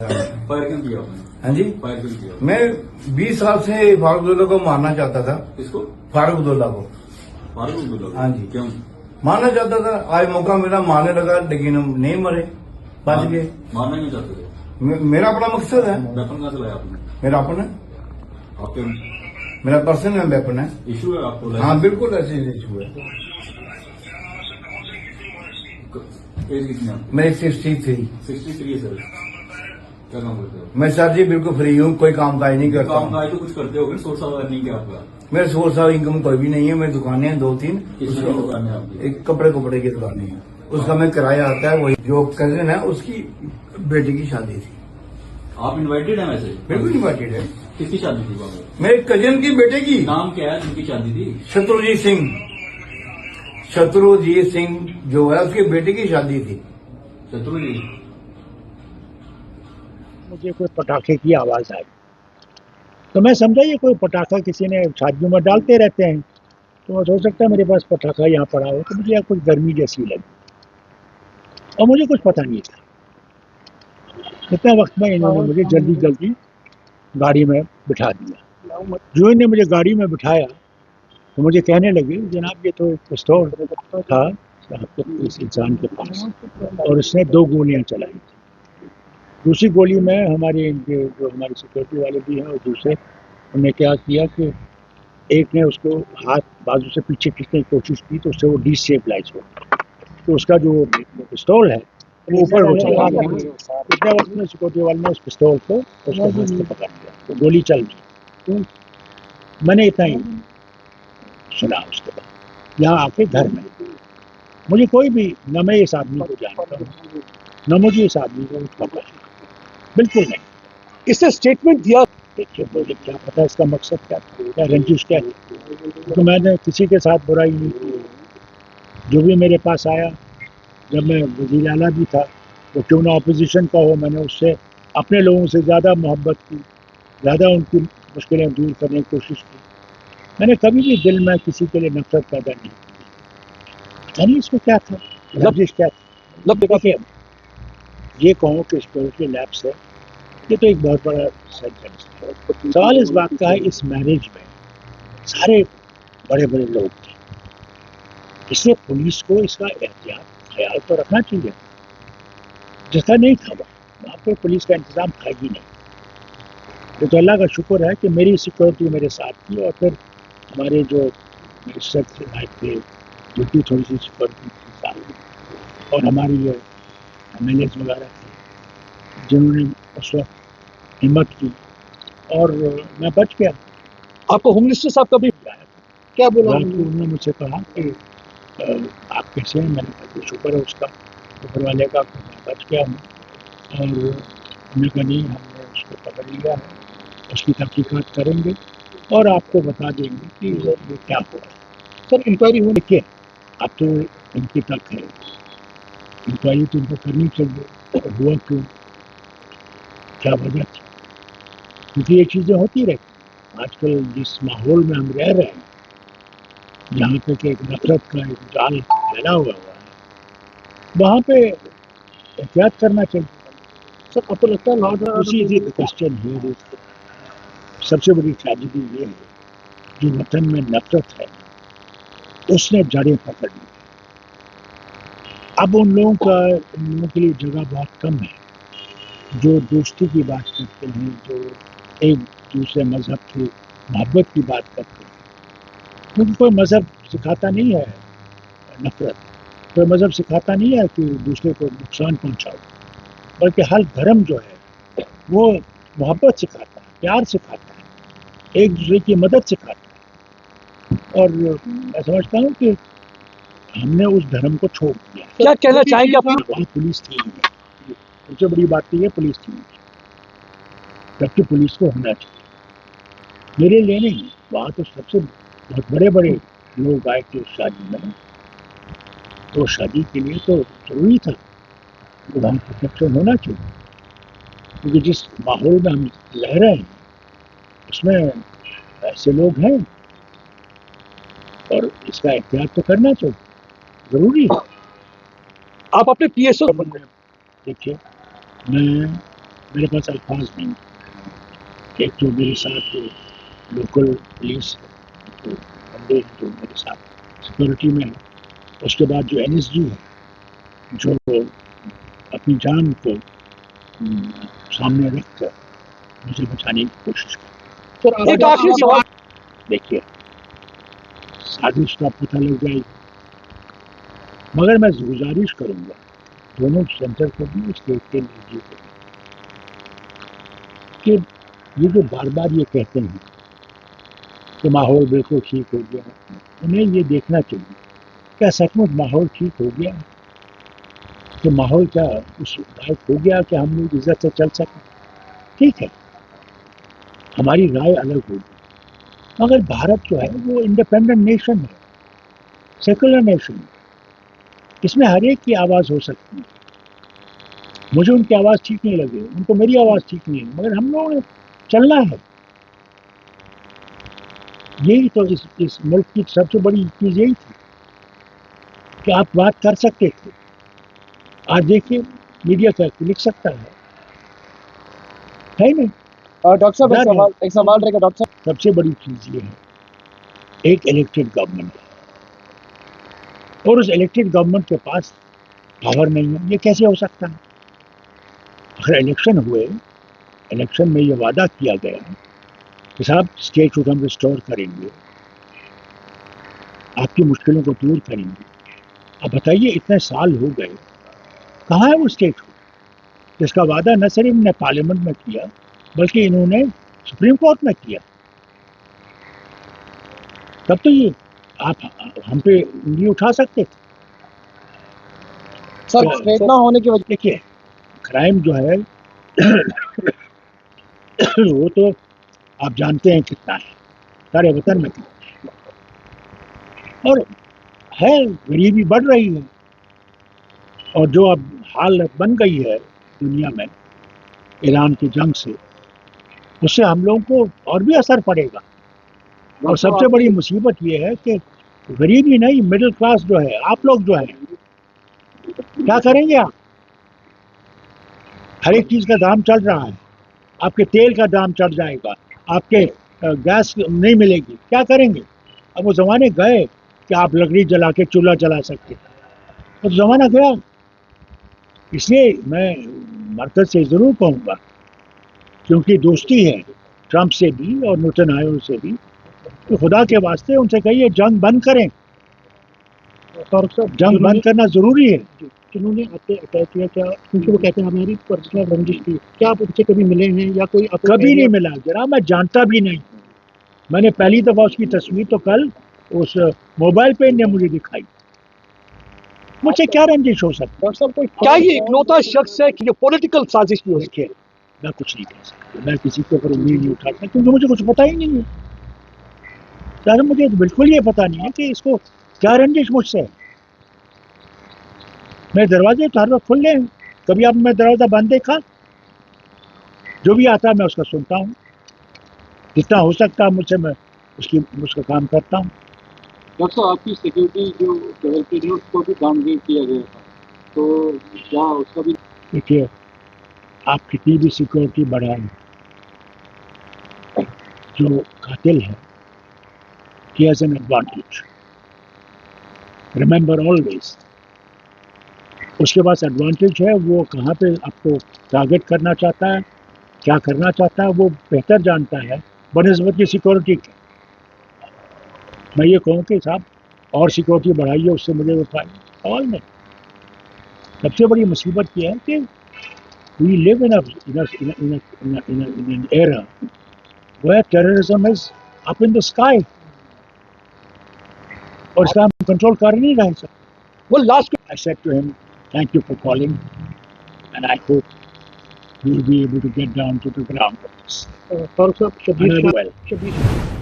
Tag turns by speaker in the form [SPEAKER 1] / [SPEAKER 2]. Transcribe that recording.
[SPEAKER 1] Fire क्यों किया आपने?
[SPEAKER 2] हाँ जी,
[SPEAKER 1] फायर क्यों किया?
[SPEAKER 2] मैं 20 साल से फारूक अब्दुल्ला को मारना चाहता था।
[SPEAKER 1] किसको?
[SPEAKER 2] फारूक अब्दुल्ला को
[SPEAKER 1] फारूक अब्दुल्ला को?
[SPEAKER 2] हाँ जी।
[SPEAKER 1] क्यों?
[SPEAKER 2] मारना चाहता था। आज मौका मिला, मारने लगा, लेकिन हम नहीं मरे, बच गए।
[SPEAKER 1] मारना क्यों चाहते थे?
[SPEAKER 2] मेरा अपना मकसद है।
[SPEAKER 1] वेपन कहाँ से लाया आपने?
[SPEAKER 2] मेरा अपना,
[SPEAKER 1] आपके
[SPEAKER 2] मेरा पर्सनल वेपन है।
[SPEAKER 1] इशू है आपको?
[SPEAKER 2] हाँ बिल्कुल, ऐसे इशू है।
[SPEAKER 1] एज कितनी है आपकी?
[SPEAKER 2] मेरी 63।
[SPEAKER 1] 63 है सर। क्या काम करते हो?
[SPEAKER 2] मैं सर जी बिल्कुल फ्री हूँ, कोई काम काज नहीं करता
[SPEAKER 1] काम
[SPEAKER 2] हूँ।
[SPEAKER 1] काज तो कुछ करते हो, सोर्स ऑफ अर्निंग क्या आपका?
[SPEAKER 2] मेरे सोर्स ऑफ इनकम कोई भी नहीं है। मेरी दुकानें हैं 2-3।
[SPEAKER 1] किस तरह की दुकान है आपकी?
[SPEAKER 2] एक कपड़े की दुकानें हैं, उसका मैं किराया आता है। वही जो कजिन है उसकी बेटी की शादी थी।
[SPEAKER 1] आप इनवाइटेड हैं वैसे?
[SPEAKER 2] बिल्कुल इन्वाइटेड है।
[SPEAKER 1] किसकी शादी थी वहाँ?
[SPEAKER 2] मेरे कजिन की बेटे की।
[SPEAKER 1] नाम क्या है जिनकी शादी थी?
[SPEAKER 2] शत्रुजीत सिंह। शत्रुजीत सिंह जो है उसकी बेटी की शादी थी।
[SPEAKER 1] शत्रु जी?
[SPEAKER 3] मुझे कोई पटाखे की आवाज आई तो मैं समझा ये कोई पटाखा किसी ने शादियों में डालते रहते हैं, तो हो सकता है मेरे पास पटाखा यहाँ पड़ा हो, तो मुझे यहाँ कुछ गर्मी जैसी लगी और मुझे कुछ पता नहीं था। इतने वक्त में इन्होंने मुझे जल्दी जल्दी गाड़ी में बिठा दिया। जो इन्होंने मुझे गाड़ी में बिठाया तो मुझे कहने लगे, जनाब ये तो एक पिस्तौल था इस इंसान के पास और इसने 2 गोलियां चलाई। दूसरी गोली में हमारे जो हमारे सिक्योरिटी वाले भी हैं और दूसरे उन्होंने क्या किया कि एक ने उसको हाथ बाजू से पीछे खींचने की कोशिश की तो उससे वो डिस्टेबलाइज हो, तो उसका जो पिस्तौल है वो ऊपर हो चला गया। इतने वक्त में सिक्योरिटी वाले ने उस पिस्तौल को उसके हाथ से पकड़ लिया, तो गोली चल गई। मैंने इतना ही सुना। उसके बाद यहाँ आके घर में मुझे कोई भी, न मैं इस आदमी को जानता हूँ न मुझे इस आदमी को पता है, बिल्कुल नहीं।
[SPEAKER 4] इससे स्टेटमेंट दिया।
[SPEAKER 3] देखिए मुझे क्या पता इसका मकसद क्या था, क्या रंजिश क्या है, तो मैंने किसी के साथ बुराई नहीं की। जो भी मेरे पास आया, जब मैं वज़ीर आला भी था तो क्यों ना अपोजिशन का हो, मैंने उससे अपने लोगों से ज़्यादा मोहब्बत की, ज़्यादा उनकी मुश्किलें दूर करने की कोशिश की। मैंने कभी भी दिल में किसी के लिए नफरत पैदा नहीं की। पता नहीं इसमें क्या था, रंजिश क्या था। देखिए ये कहूँ कि सिक्योरिटी लैब्स है, ये तो एक बहुत बड़ा सेंटेंस है। सवाल इस बात का है, इस मैरिज में सारे बड़े बड़े लोग थे, इसलिए पुलिस को इसका एहतियात ख्याल तो रखना चाहिए। जिसका नहीं था वहाँ पर पुलिस का इंतजाम था ही नहीं। तो अल्लाह का शुक्र है कि मेरी सिक्योरिटी मेरे साथ थी और फिर हमारे जो मिनिस्टर थे जिनकी थोड़ी सी सिक्योरिटी थी साथ, और हमारी जो MLAs वगैरह थे जिन्होंने उस वक्त हिम्मत की और मैं बच गया।
[SPEAKER 4] आपको होम मिनिस्टर साहब का भी क्या बोला?
[SPEAKER 3] उन्होंने मुझसे कहा कि आप कैसे हैं? मैंने कहा कि शुक्र है उसका, ऊपर वाले का, मैं बच गया हूँ। और उन्होंने कहा नहीं, हमने उसको पकड़ लिया है, उसकी तहकीकात करेंगे और आपको बता देंगे कि ये क्या हुआ।
[SPEAKER 4] सर इंक्वायरी होनी
[SPEAKER 3] देखिए अब तो इनकी तक है, इंक्वायरी तो इनको करनी चाहिए, तो हुआ क्यों, क्या वजह थी, क्योंकि ये चीज़ें होती रहती। आजकल जिस माहौल में हम रह रहे हैं, जहाँ तक एक नफरत का एक जाल फैला हुआ है, वहाँ पे एहतियात करना चाहिए।
[SPEAKER 4] सर आपको लगता है लॉर्ड
[SPEAKER 3] उसी क्वेश्चन है, सबसे बड़ी ट्रेजेडी ये है जो वतन में नफरत है उसने जड़ें पकड़ ली। अब उन लोगों के लिए जगह बहुत कम है जो दोस्ती की बात करते हैं, जो एक दूसरे मजहब की मोहब्बत की बात करते हैं, क्योंकि कोई मजहब सिखाता नहीं है नफरत, कोई मजहब सिखाता नहीं है कि दूसरे को नुकसान पहुंचाओ, बल्कि हर धर्म जो है वो मोहब्बत सिखाता है, प्यार सिखाता है, एक दूसरे की मदद सिखाता है। और मैं समझता हूँ कि हमने उस धर्म को छोड़ दिया।
[SPEAKER 4] क्या कहना चाहेंगे आप?
[SPEAKER 3] वहाँ पुलिस थी नहीं, सबसे बड़ी बात तो ये पुलिस थी नहीं, जबकि पुलिस को होना चाहिए। मेरे लिए नहीं, वहाँ तो सबसे बहुत बड़े बड़े लोग आए थे उस शादी में, तो शादी के लिए तो जरूरी था कि वहाँ प्रोटेक्शन होना चाहिए, क्योंकि जिस माहौल में हम रह रहे हैं उसमें ऐसे लोग हैं और इसका एहतियात तो करना चाहिए, जरूरी है।
[SPEAKER 4] आप अपने PSO
[SPEAKER 3] देखिए मैं میرے پاس الفاظ نہیں. ایک تو میرے ساتھ لوکل پولیس بندے ہیں جو میرے ساتھ سیکورٹی میں ہیں. اس کے بعد جو NSG ہے جو اپنی جان کو سامنے رکھ کر مجھے بچانے کی کوشش کی.
[SPEAKER 4] سر ایک آخری سوال.
[SPEAKER 3] دیکھیے سازش کا پتہ لگ جائے گی، مگر میں گزارش کروں گا دونوں سینٹر کو بھی اسٹیٹ کے NSG کو بھی کہ یہ جو بار بار یہ کہتے ہیں کہ ماحول بالکل ٹھیک ہو گیا، انہیں یہ دیکھنا چاہیے کیا سچ مچ ماحول ٹھیک ہو گیا، کہ ماحول کیا اس لائق ہو گیا کہ ہم لوگ عزت سے چل سکیں. ٹھیک ہے ہماری رائے الگ ہوگی، مگر بھارت جو ہے وہ انڈیپینڈنٹ نیشن ہے، سیکولر نیشن ہے. اس میں ہر ایک کی آواز ہو سکتی ہے. مجھے ان کی آواز ٹھیک نہیں لگے، ان کو میری آواز ٹھیک نہیں ہے، مگر ہم لوگوں نے چلنا ہے. یہی تو اس ملک کی سب سے بڑی چیز یہی تھی کہ آپ بات کر سکتے تھے. آج دیکھیے میڈیا کیا لکھ سکتا ہے نہیں.
[SPEAKER 4] ڈاکٹر صاحب ایک سوال رہے گا ڈاکٹر صاحب.
[SPEAKER 3] سب سے بڑی چیز یہ ہے ایک الیکٹڈ گورنمنٹ ہے اور اس الیکٹڈ گورنمنٹ کے پاس پاور نہیں ہے. یہ کیسے ہو سکتا ہے؟ اگر الیکشن ہوئے، الیکشن میں یہ وعدہ کیا گیا کہ صاحب اسٹیٹ کو ہم ریسٹور کریں گے، آپ کی مشکلوں کو دور کریں گے. اب بتائیے اتنے سال ہو گئے، کہاں ہے وہ اسٹیٹ کو جس کا وعدہ نہ صرف انہوں نے پارلیمنٹ میں کیا بلکہ انہوں نے سپریم کورٹ میں کیا. تب تو یہ آپ ہم پہ انگلی اٹھا سکتے تھے.
[SPEAKER 4] سر اسٹیٹ نہ ہونے کی وجہ
[SPEAKER 3] دیکھیے کرائم جو ہے وہ تو آپ جانتے ہیں کتنا ہے سارے وطن میں کتنا ہے، اور ہے غریبی بڑھ رہی ہے. اور جو اب حالت بن گئی ہے دنیا میں ایران کی جنگ سے، اس سے ہم لوگوں کو اور بھی اثر پڑے گا. اور سب سے بڑی مصیبت یہ ہے کہ غریبی نہیں، مڈل کلاس جو ہے، آپ لوگ جو ہے کیا کریں گے؟ آپ ہر ایک چیز کا دام چڑھ رہا ہے، آپ کے تیل کا دام چڑھ جائے گا، آپ کے گیس نہیں ملے گی، کیا کریں گے؟ اب وہ زمانے گئے کہ آپ لکڑی جلا کے چولہا جلا سکتے، وہ زمانہ گیا. اس لیے میں مرکز سے ضرور کہوں گا کیونکہ دوستی ہے ٹرمپ سے بھی اور نیتنیاہو سے بھی کہ خدا کے واسطے ان سے کہیے جنگ بند کریں. جنگ بند کرنا ضروری ہے.
[SPEAKER 4] جنہوں نے آپ سے اٹیک کیا کیا کیونکہ وہ کہتے ہیں ہماری پرسنل رنجش تھی، کیا آپ ان سے کبھی ملے ہیں یا کوئی
[SPEAKER 3] کبھی نہیں ملا جناب، میں جانتا بھی نہیں. میں نے پہلی دفعہ اس کی تصویر تو کل اس موبائل پہ نے مجھے دکھائی. مجھ سے کیا رنجش ہو سکتا؟
[SPEAKER 4] ڈاکٹر صاحب کیا یہ اکلوتا شخص ہے کہ یہ پولیٹیکل سازش بھی ہو سکتی ہے؟
[SPEAKER 3] میں کچھ نہیں کہہ سکتا، میں کسی کے اوپر امید نہیں اٹھاتا کیونکہ مجھے کچھ پتا ہی نہیں ہے. یار مجھے بالکل یہ پتا نہیں ہے کہ اس کو کیا رنجش مجھ سے. میرے دروازے تو ہر وقت کھلے ہیں، کبھی آپ میں دروازہ بند دیکھا؟ جو بھی آتا ہے میں اس کا سنتا ہوں، جتنا ہو سکتا ہے مجھ سے میں اس کا کام کرتا ہوں.
[SPEAKER 5] ڈاکٹر صاحب آپ کی سیکورٹی جو ڈیولپڈ ہے اس کو بھی ڈاؤن گریڈ کیا گیا تھا، تو کیا اس کا بھی؟
[SPEAKER 3] دیکھیے آپ کتنی بھی سیکورٹی بڑھائیں، جو قاتل ہے he has an advantage. Remember always. اس کے پاس ایڈوانٹیج ہے، وہ کہاں پہ آپ کو ٹارگٹ کرنا چاہتا ہے، کیا کرنا چاہتا ہے وہ بہتر جانتا ہے بنسبت کی سیکورٹی کی. میں یہ کہوں کہ صاحب اور سیکورٹی بڑھائیے، اس سے مجھے وہ فائدہ سوال نہیں. سب سے بڑی مصیبت یہ ہے کہ we live in an era where terrorism is up in the sky اور اس کا ہم کنٹرول کر نہیں رہے سر.
[SPEAKER 4] وہ last
[SPEAKER 3] I said to him, thank you for calling and I hope you will be able to get down to the ground of this.
[SPEAKER 4] فاروق صاحب
[SPEAKER 3] And I will.
[SPEAKER 4] Shabbir